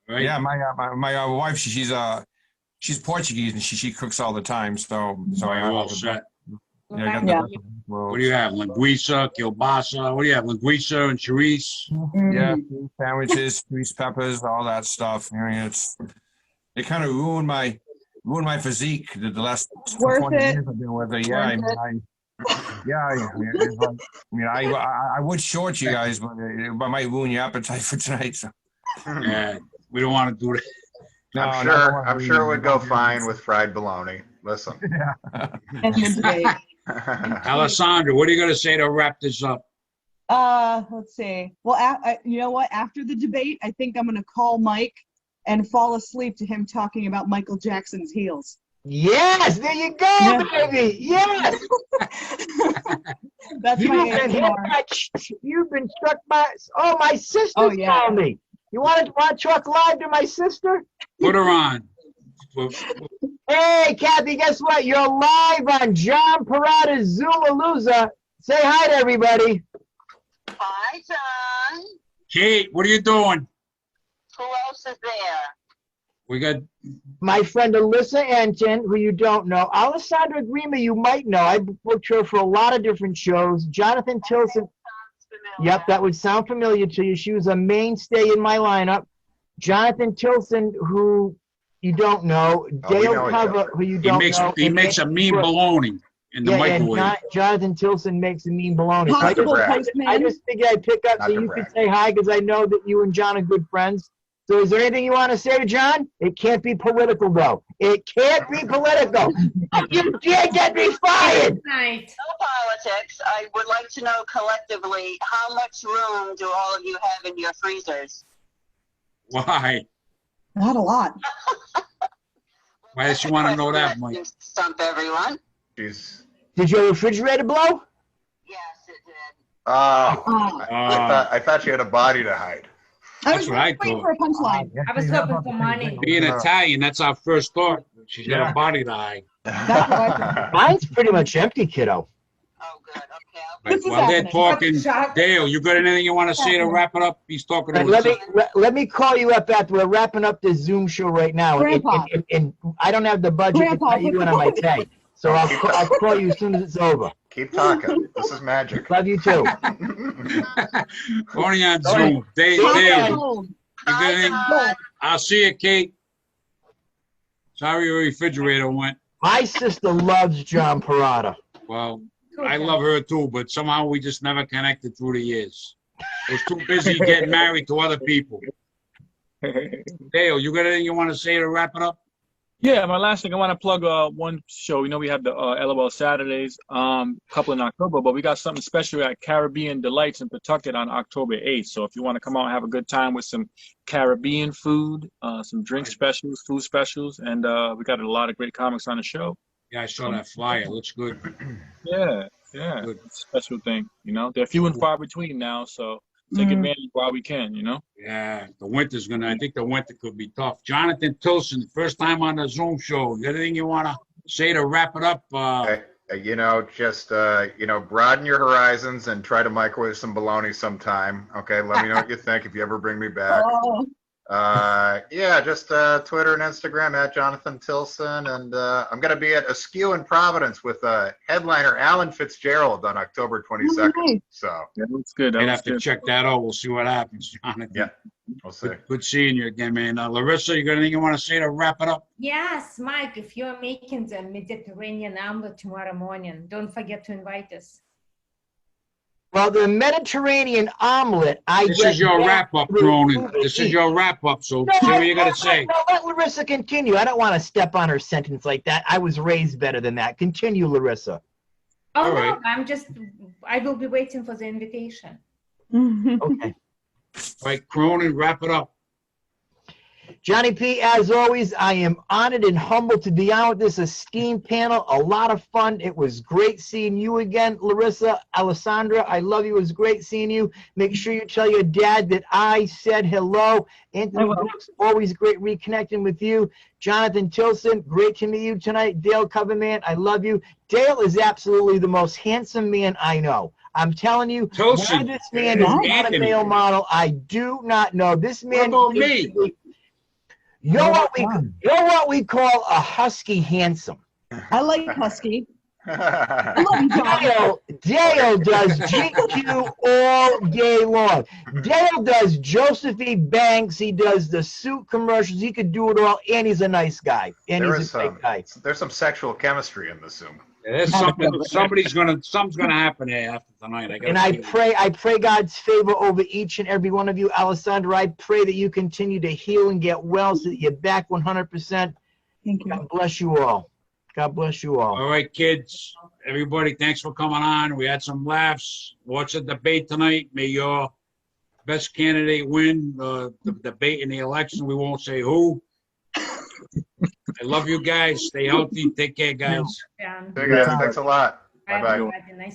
Right? Yeah. My wife, she's Portuguese and she cooks all the time. So We're all set. Yeah, I got Yeah. the What do you have? Linguiça, kielbasa. What do you have? Linguiça and chorizo. Yeah, sandwiches, grease peppers, all that stuff. I mean, it kind of ruined my physique the last Worth 20 it. years I've been with her. Yeah, I would short you guys, but it might ruin your appetite for tonight. So. Yeah, we don't want to do that. No, I'm sure it would go fine with fried bologna. Listen. And the debate. Alessandra, what are you going to say to wrap this up? Let's see. Well, you know what? After the debate, I think I'm going to call Mike and fall asleep to him talking about Michael Jackson's heels. Yes, there you go, Yeah. baby. Yes. That's my ASMR. You've been struck by. Oh, my sister Oh, yeah. called me. You want to talk live to my sister? Put her on. Hey, Kathy, guess what? You're live on John Perrotta's Zoomalooza. Say hi to everybody. Hi, John. Kate, what are you doing? Who else is there? We got My friend Larisa Entin, who you don't know. Alessandra Grima, you might know. I booked her for a lot of different shows. Jonathan Tillson. Yep, that would sound familiar to you. She was a mainstay in my lineup. Jonathan Tillson, who you don't know. Oh, we Dale know each Cover, other. who you don't know. he makes a mean bologna in the microwave. Jonathan Tillson makes a mean bologna. So Possible brag. postman. I just figured I'd pick up Not so to you brag. could say hi because I know that you and John are good friends. So is there anything you want to say to John? It can't be political, though. It can't be political. You can't get me fired. Night. No politics. I would like to know collectively how much room do all of you have in your freezers? Why? Not a lot. Why does she want to know that, Mike? You Stump everyone. She's. Did your refrigerator blow? Yes, it did. Oh. I thought she had a body to hide. I That's was what I waiting thought. for a punchline. I was hoping for money. Being Italian, that's our first thought. She's got a body to hide. That's what I thought. Mine's pretty much empty, kiddo. Oh, good. Okay. Right, This is while they're happening. talking, Dale, you got anything you want to say to wrap it up? He's talking to Let me call you up after we're wrapping up this Zoom show right now. Grandpa. And I don't have the budget Grandpa, to cut you in on my pay. So I'll call you as soon as it's over. Keep talking. This is magic. Love you too. Only on Zoom. Dale, Oh, you got anything? Hi, I'll see you, Kate. Sorry your refrigerator went. My sister loves John Perrotta. Well, I love her too, but somehow we just never connected through the years. I was too busy getting married to other people. Dale, you got anything you want to say to wrap it up? Yeah, my last thing, I want to plug one show. You know, we have the LOL Saturdays, couple in October, but we got something special at Caribbean Delights in Pawtucket on October 8th. So if you want to come out and have a good time with some Caribbean food, some drink specials, food specials, and we got a lot of great comics on the show. Yeah, I saw that flyer. Looks good. Yeah. Good. Special thing, you know. They're few and far between now, so take advantage while we can, you know. Yeah, the winter's I think the winter could be tough. Jonathan Tillson, first time on the Zoom show. Anything you want to say to wrap it up? You know, just, you know, broaden your horizons and try to microwave some bologna sometime. Okay, let me know what you think if you ever bring me back. Yeah, just Twitter and Instagram at Jonathan Tillson. And I'm going to be at Askew in Providence with headliner Alan Fitzgerald on October 22nd. Nice. So yeah, that's good. I'd have to check that out. We'll see what happens, Jonathan. yeah, we'll see. Good seeing you again, man. Larissa, you got anything you want to say to wrap it up? Yes, Mike, if you're making the Mediterranean omelet tomorrow morning, don't forget to invite us. Well, the Mediterranean omelet, This is your wrap-up, Cronin. This is your wrap-up, so see what you got to say. No, let Larissa continue. I don't want to step on her sentence like that. I was raised better than that. Continue, Larissa. Oh, All no, right. I will be waiting for the invitation. Okay. All right, Cronin, wrap it up. Johnny P, as always, I am honored and humbled to be on with this esteemed panel. A lot of fun. It was great seeing you again, Larissa. Alessandra, I love you. It was great seeing you. Make sure you tell your dad that I said hello. Anthony Brooks, always great reconnecting with you. Jonathan Tillson, great to meet you tonight. Dale Coverman, I love you. Dale is absolutely the most handsome man I know. I'm telling you, Tillson, why this man is not a male model, I do not know. This man. What about me? You're what we call a husky handsome. I like husky. Dale does GQ all day long. Dale does Josephine Banks. He does the suit commercials. He could do it all, and he's a nice guy. And he's a great guy. There's some sexual chemistry in this Zoom. Yeah, there's something's gonna happen here after tonight. I pray God's favor over each and every one of you. Alessandra, I pray that you continue to heal and get well so that you're back 100%. Thank you. God bless you all. God bless you all. All right, kids, everybody, thanks for coming on. We had some laughs. Watch the debate tonight. May your best candidate win the debate in the election. We won't say who. I love you guys. Stay healthy. Take care, guys. Yeah. Hey guys, thanks a lot. Bye, Bye-bye. everybody. Nice